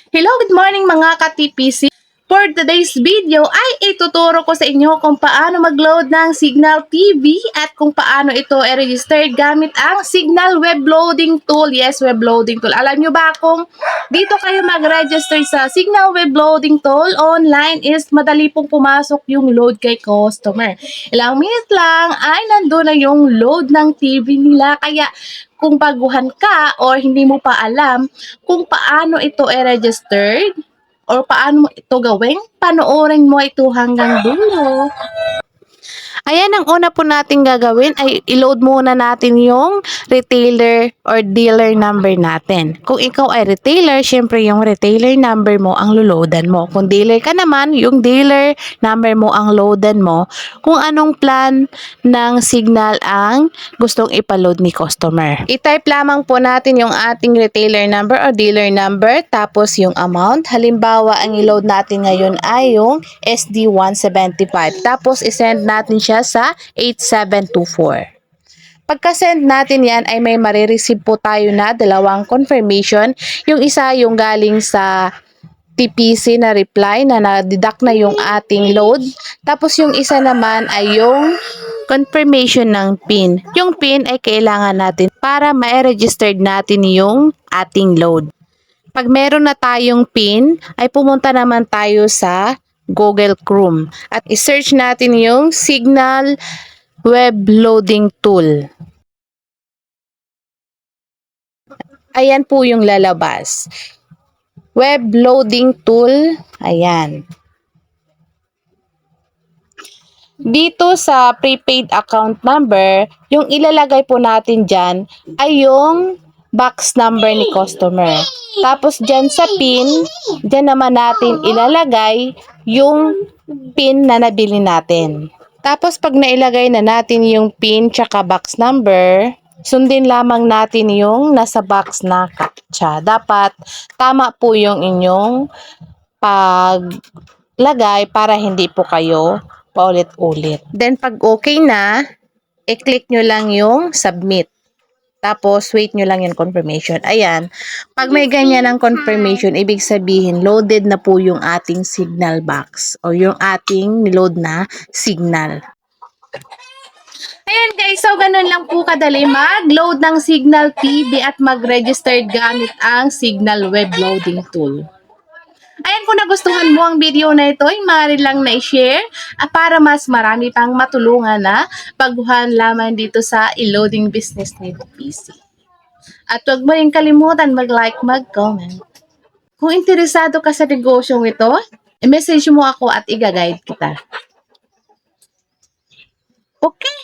Hello, good morning mga ka-TPC. For today's video ay ituturo ko sa inyo kung paano mag-load ng Signal TV at kung paano ito i-register gamit ang Signal Web Loading Tool. Yes, Web Loading Tool. Alam nyo ba kung dito kayo mag-register sa Signal Web Loading Tool online is madali pong pumasok yung load kay customer. Ilang minutes lang ay nandun na yung load ng TV nila. Kaya kung baguhan ka or hindi mo pa alam kung paano ito i-registered or paano mo ito gawin, panoorin mo ito hanggang dulo. Ayan, ang una po natin gagawin ay i-load muna natin yung retailer or dealer number natin. Kung ikaw ay retailer, syempre yung retailer number mo ang loloadan mo. Kung dealer ka naman, yung dealer number mo ang loadan mo kung anong plan ng signal ang gustong ipaload ni customer. I-type lamang po natin yung ating retailer number or dealer number tapos yung amount. Halimbawa, ang i-load natin ngayon ay yung SD175. Tapos i-send natin siya sa 8724. Pagka-send natin yan ay may marireceive po tayo na dalawang confirmation. Yung isa yung galing sa TPC na reply na na-deduct na yung ating load. Tapos yung isa naman ay yung confirmation ng PIN. Yung PIN ay kailangan natin para ma-registered natin yung ating load. Pag meron na tayong PIN, ay pumunta naman tayo sa Google Chrome at i-search natin yung Signal Web Loading Tool. Ayan po yung lalabas. Web Loading Tool. Ayan. Dito sa prepaid account number, yung ilalagay po natin dyan ay yung box number ni customer. Tapos dyan sa PIN, dyan naman natin ilalagay yung PIN na nabili natin. Tapos pag nailagay na natin yung PIN tsaka box number, sundin lamang natin yung nasa box na CAPTCHA. Dapat tama po yung inyong paglagay para hindi po kayo paulit-ulit. Then pag okay na, i-click nyo lang yung submit. Tapos, wait nyo lang yung confirmation. Ayan. Pag may ganyan ang confirmation, ibig sabihin, loaded na po yung ating signal box o yung ating niload na signal. Ayan guys, so ganun lang po kadali mag-load ng Signal TV at mag-register gamit ang Signal Web Loading Tool. Ayan, kung nagustuhan mo ang video na ito, ay maaari lang na i-share para mas marami pang matulungan na baguhan lamang dito sa e-loading business ni PC. At huwag mo rin kalimutan mag-like, mag-comment. Kung interesado ka sa negosyong ito, i-message mo ako at i-guide kita. Okay?